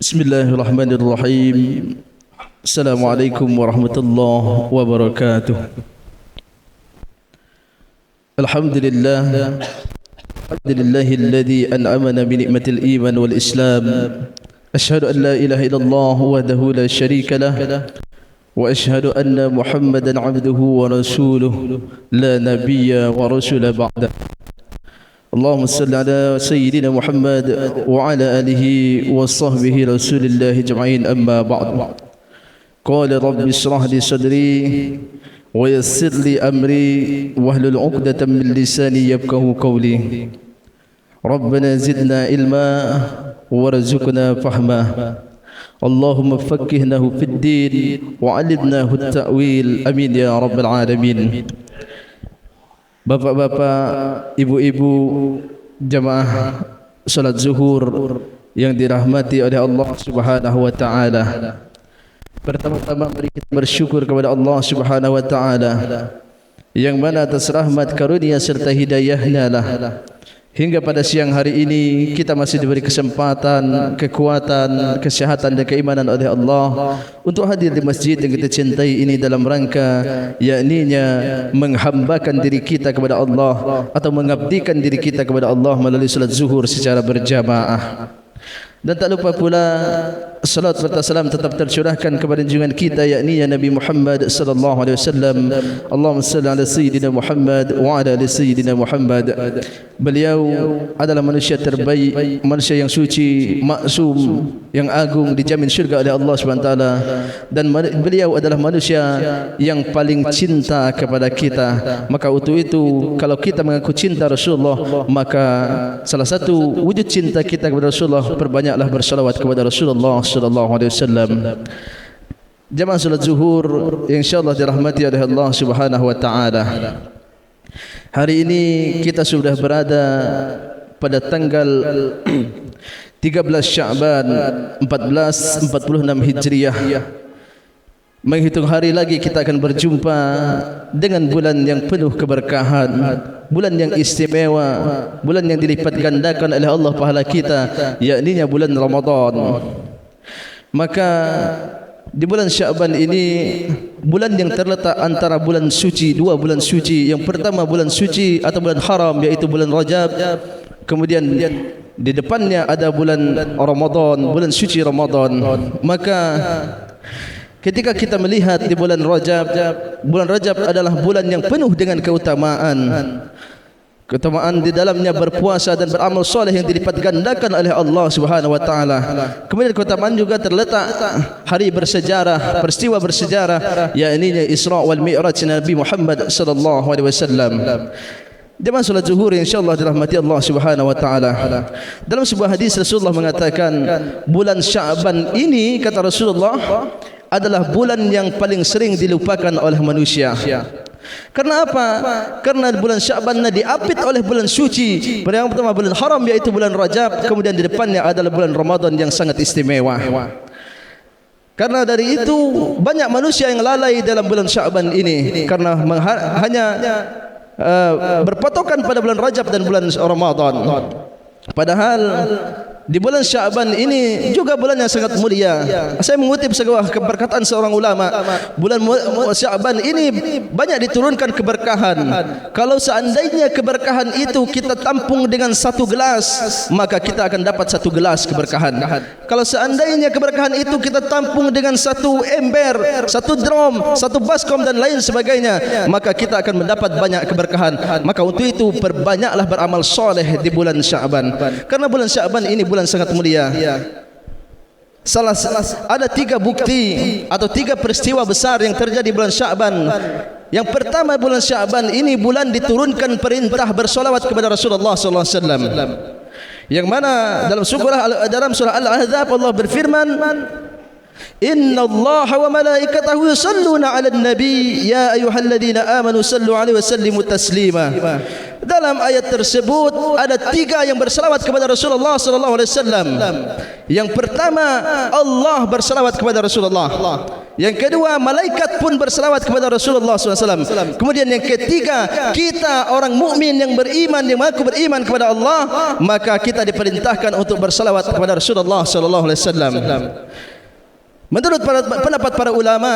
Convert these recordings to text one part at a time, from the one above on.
Bismillahirrahmanirrahim. Assalamualaikum warahmatullahi wabarakatuh. Alhamdulillah. Alhamdulillahilladzi an'amana bi ni'matil iman wal islam. Asyhadu an la ilaha illallah wahdahu la syarika lah. Wa asyhadu anna Muhammadan 'abduhu wa rasuluhu la nabiyya wa rasula ba'da. Allahumma salli ala sayyidina Muhammad wa ala alihi wa sahbihi rasulillahi jama'in amma ba'd. Qala rabbi ishrah li sadri wa yassir li amri wahlul 'uqdatam min lisani yafqahu qawli. Rabbana zidna ilma warzuqna fahma. Allahumma faqqihnahu fid din wa 'allimnahu at-ta'wil. Amin ya rabbal alamin. Bapak-bapak, ibu-ibu, jamaah salat zuhur yang dirahmati oleh Allah Subhanahu wa taala. Pertama-tama mari kita bersyukur kepada Allah Subhanahu wa taala yang mana atas rahmat karunia serta hidayahnya lah hingga pada siang hari ini kita masih diberi kesempatan, kekuatan, kesehatan dan keimanan oleh Allah untuk hadir di masjid yang kita cintai ini dalam rangka yakninya menghambakan diri kita kepada Allah atau mengabdikan diri kita kepada Allah melalui salat zuhur secara berjamaah. Dan tak lupa pula salat serta salam tetap tercurahkan kepada junjungan kita yakni Nabi Muhammad sallallahu alaihi wasallam. Allahumma salli ala sayyidina Muhammad wa ala ali sayyidina Muhammad. Beliau adalah manusia terbaik, manusia yang suci, maksum, yang agung, dijamin syurga oleh Allah Subhanahu wa taala, dan beliau adalah manusia yang paling cinta kepada kita. Maka untuk itu kalau kita mengaku cinta Rasulullah, maka salah satu wujud cinta kita kepada Rasulullah, perbanyaklah bersalawat kepada Rasulullah sallallahu alaihi wasallam. Jamaah salat zuhur insyaallah dirahmati oleh Allah Subhanahu wa taala. Hari ini kita sudah berada pada tanggal 13 Sya'ban 1446 Hijriah. Menghitung hari lagi kita akan berjumpa dengan bulan yang penuh keberkahan, bulan yang istimewa, bulan yang dilipat gandakan oleh Allah pahala kita, yakni bulan Ramadan. Maka di bulan Sya'ban ini bulan yang terletak antara bulan suci, dua bulan suci. Yang pertama bulan suci atau bulan haram yaitu bulan Rajab. Kemudian di depannya ada bulan Ramadan, bulan suci Ramadan. Maka ketika kita melihat di bulan Rajab adalah bulan yang penuh dengan keutamaan. Keutamaan di dalamnya berpuasa dan beramal soleh yang dilipat gandakan oleh Allah Subhanahu wa taala. Kemudian keutamaan juga terletak hari bersejarah, peristiwa bersejarah yakni Isra wal Mi'raj Nabi Muhammad sallallahu alaihi wasallam. Jemaah salat zuhur insyaallah dirahmati Allah Subhanahu wa taala. Dalam sebuah hadis Rasulullah mengatakan, bulan Sya'ban ini kata Rasulullah adalah bulan yang paling sering dilupakan oleh manusia. Karena apa? Karena bulan Sya'ban diapit oleh bulan suci. Yang pertama bulan haram yaitu bulan Rajab, kemudian di depannya adalah bulan Ramadan yang sangat istimewa. Karena dari itu banyak manusia yang lalai dalam bulan Sya'ban ini karena hanya berpatokan pada bulan Rajab dan bulan Ramadan. Padahal di bulan Sya'ban ini juga bulan yang sangat mulia. Saya mengutip sebuah perkataan seorang ulama, bulan Sya'ban ini banyak diturunkan keberkahan. Kalau seandainya keberkahan itu kita tampung dengan satu gelas, maka kita akan dapat satu gelas keberkahan. Kalau seandainya keberkahan itu kita tampung dengan satu ember, satu drum, satu baskom dan lain sebagainya, maka kita akan mendapat banyak keberkahan. Maka untuk itu perbanyaklah beramal soleh di bulan Sya'ban. Karena bulan Sya'ban ini bulan sangat mulia. Ada 3 bukti atau 3 peristiwa besar yang terjadi bulan Sya'ban. Yang pertama, bulan Sya'ban ini bulan diturunkan perintah bersolawat kepada Rasulullah sallallahu alaihi wasallam. Yang mana dalam surah Al-Ahzab Allah berfirman, Inna Allah wa malaikatahu yusalluna 'alan nabi ya ayyuhalladzina amanu sallu 'alaihi wa sallimu taslima. Dalam ayat tersebut ada 3 yang berselawat kepada Rasulullah sallallahu alaihi wasallam. Yang pertama, Allah berselawat kepada Rasulullah. Yang kedua, malaikat pun berselawat kepada Rasulullah SAW. Kemudian yang ketiga, kita orang mukmin yang beriman, yang mengaku beriman kepada Allah, maka kita diperintahkan untuk berselawat kepada Rasulullah SAW. Menurut pendapat para ulama,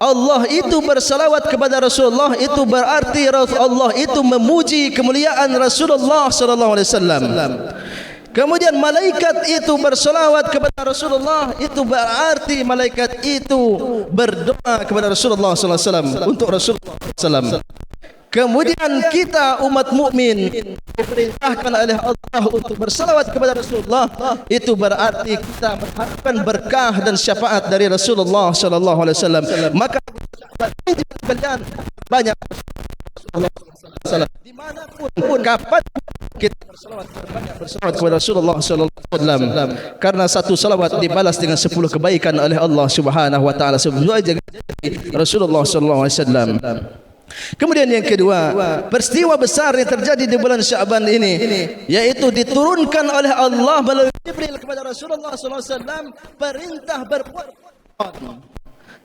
Allah itu bersalawat kepada Rasulullah, itu berarti Allah itu memuji kemuliaan Rasulullah SAW. Kemudian malaikat itu bersalawat kepada Rasulullah, itu berarti malaikat itu berdoa kepada Rasulullah SAW, untuk Rasulullah SAW. Kemudian kita umat mukmin diperintahkan oleh Allah untuk bersalawat kepada Rasulullah, itu berarti kita mengharapkan berkah dan syafaat dari Rasulullah SAW. Maka kalian banyak dimanapun, kapan kita bersalawat kepada Rasulullah SAW, karena satu salawat dibalas dengan 10 kebaikan oleh Allah Subhanahu Wa Taala sesuai Rasulullah SAW. Kemudian yang kedua, peristiwa besar yang terjadi di bulan Sya'ban ini, yaitu diturunkan oleh Allah melalui Jibril kepada Rasulullah SAW perintah berpuasa,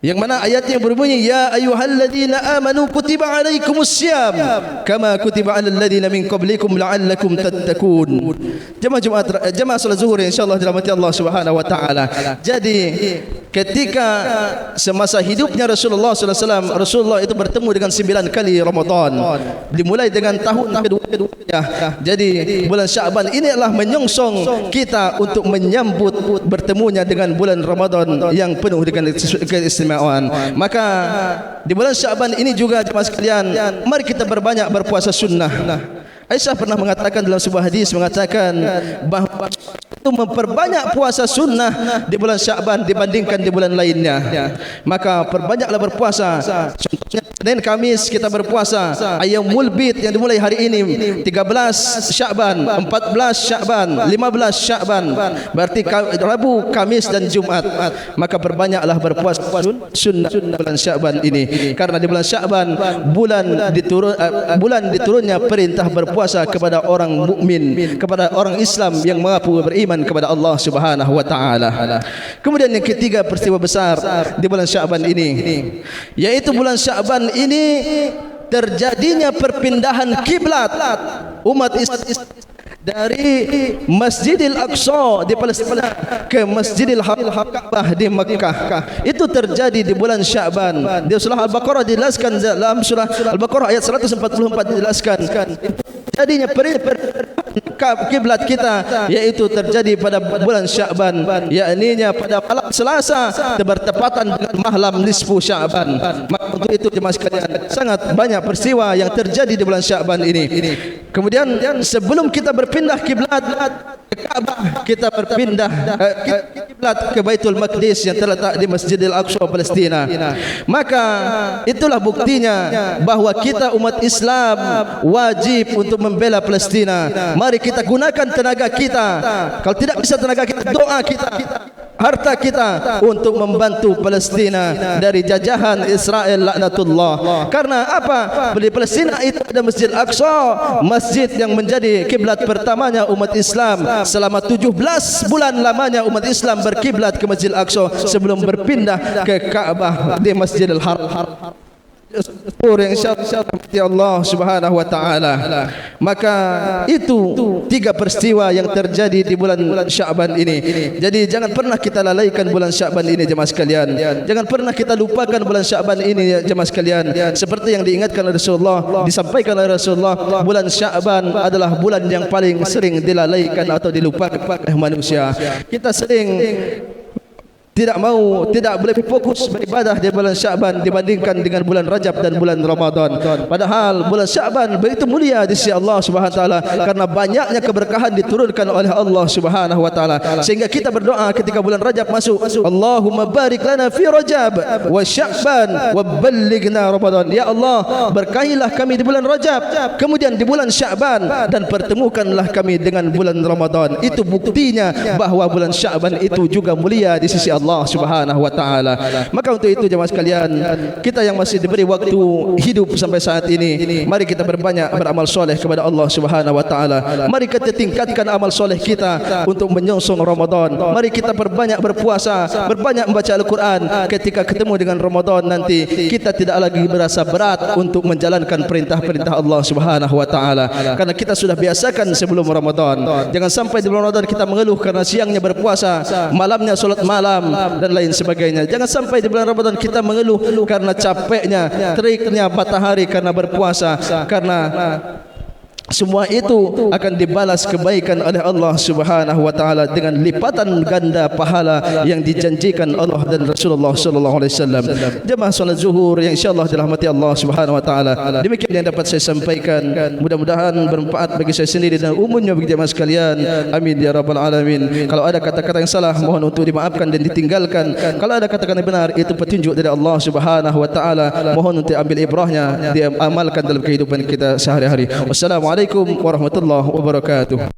yang mana ayatnya berbunyi, ya ayyuhalladzina amanu kutiba alaikumussyam kama kutiba alal ladzina min qablikum la'allakum tattaqun. Jemaah salat zuhur insyaallah dirahmati Allah Subhanahu wa taala. Jadi ketika semasa hidupnya Rasulullah SAW, Rasulullah itu bertemu dengan 9 kali Ramadan, dimulai dengan tahun kedua. Jadi bulan Sya'ban ini adalah menyongsong kita untuk menyambut bertemunya dengan bulan Ramadan yang penuh dengan keistimewaan. Maka di bulan Sya'ban ini juga jemaah sekalian, mari kita berbanyak berpuasa sunnah. Aisyah pernah mengatakan dalam sebuah hadis, mengatakan bahawa itu memperbanyak puasa sunnah di bulan Sya'ban dibandingkan di bulan lainnya. Maka perbanyaklah berpuasa. Contohnya Senin Kamis kita berpuasa, Ayyamul Bid yang dimulai hari ini 13 Sya'ban, 14 Sya'ban, 15 Sya'ban, berarti Rabu, Kamis dan Jumat. Maka perbanyaklah berpuasa sunnah bulan Sya'ban ini, karena di bulan Sya'ban bulan diturunnya perintah berpuasa kepada orang mukmin, kepada orang Islam yang mengaku beriman kepada Allah Subhanahu wa taala. Kemudian yang ketiga, peristiwa besar di bulan Sya'ban ini, yaitu bulan Sya'ban ini terjadinya perpindahan kiblat umat Islam dari Masjidil Aqsa di Palestina ke Masjidil Ka'bah di Makkah. Itu terjadi di bulan Sya'ban. Di surah Al-Baqarah dijelaskan, dalam surah Al-Baqarah ayat 144 dijelaskan jadinya kiblat kita, yaitu terjadi pada bulan Sya'ban, yakni pada malam Selasa bertepatan dengan malam nisfu Sya'ban. Maka untuk itu jemaah sekalian, sangat banyak peristiwa yang terjadi di bulan Sya'ban ini. Kemudian sebelum kita berpindah kiblat ke Ka'bah, kita berpindah kiblat ke Baitul Maqdis yang terletak di Masjidil Aqsa Palestina. Maka itulah buktinya bahwa kita umat Islam wajib untuk membela Palestina. Mari kita gunakan tenaga kita, kalau tidak bisa tenaga kita, doa kita, harta kita untuk membantu Palestina dari jajahan Israel laknatullah. Karena apa? Di Palestina itu ada Masjid Aqsa, masjid yang menjadi kiblat pertamanya umat Islam. Selama 17 bulan lamanya umat Islam berkiblat ke Masjid Aqsa sebelum berpindah ke Ka'bah di Masjidil Haram. Insyaallah Allah Subhanahu wa taala. Maka itu 3 peristiwa yang terjadi di bulan Sya'ban ini. Jadi jangan pernah kita lalaikan bulan Sya'ban ini jemaah sekalian. Jangan pernah kita lupakan bulan Sya'ban ini jemaah sekalian. Seperti yang diingatkan oleh Rasulullah, disampaikan oleh Rasulullah, bulan Sya'ban adalah bulan yang paling sering dilalaikan atau dilupakan oleh manusia. Kita sering tidak boleh fokus beribadah di bulan Sya'ban dibandingkan dengan bulan Rajab dan bulan Ramadan. Padahal bulan Sya'ban begitu mulia di sisi Allah Subhanahu wa taala, karena banyaknya keberkahan diturunkan oleh Allah Subhanahu wa taala. Sehingga kita berdoa ketika bulan Rajab masuk, Allahumma barik lana fi Rajab wa Sya'ban wa ballighna Ramadan. Ya Allah, berkahilah kami di bulan Rajab, kemudian di bulan Sya'ban, dan pertemukanlah kami dengan bulan Ramadan. Itu buktinya bahwa bulan Sya'ban itu juga mulia di sisi Allah Allah Subhanahu wa taala. Maka untuk itu jemaah sekalian, kita yang masih diberi waktu hidup sampai saat ini, mari kita berbanyak beramal soleh kepada Allah Subhanahu wa taala. Mari kita tingkatkan amal soleh kita untuk menyongsong Ramadan. Mari kita berbanyak berpuasa, berbanyak membaca Al-Quran. Ketika ketemu dengan Ramadan nanti, kita tidak lagi berasa berat untuk menjalankan perintah-perintah Allah Subhanahu wa taala, karena kita sudah biasakan sebelum Ramadan. Jangan sampai di bulan Ramadan kita mengeluh karena siangnya berpuasa, malamnya solat malam dan lain sebagainya. Jangan sampai di bulan Ramadan kita mengeluh karena capeknya, teriknya matahari karena berpuasa, karena semua itu akan dibalas kebaikan oleh Allah Subhanahu wa taala dengan lipatan ganda pahala yang dijanjikan Allah dan Rasulullah sallallahu alaihi wasallam. Jemaah salat zuhur yang insyaallah dirahmati Allah Subhanahu wa taala, demikian yang dapat saya sampaikan. Mudah-mudahan bermanfaat bagi saya sendiri dan umumnya bagi jemaah sekalian. Amin ya rabbal alamin. Kalau ada kata-kata yang salah, mohon untuk dimaafkan dan ditinggalkan. Kalau ada kata-kata yang benar, itu petunjuk dari Allah Subhanahu wa taala, mohon untuk ambil ibrahnya, diamalkan dalam kehidupan kita sehari-hari. Wassalamualaikum warahmatullahi wabarakatuh.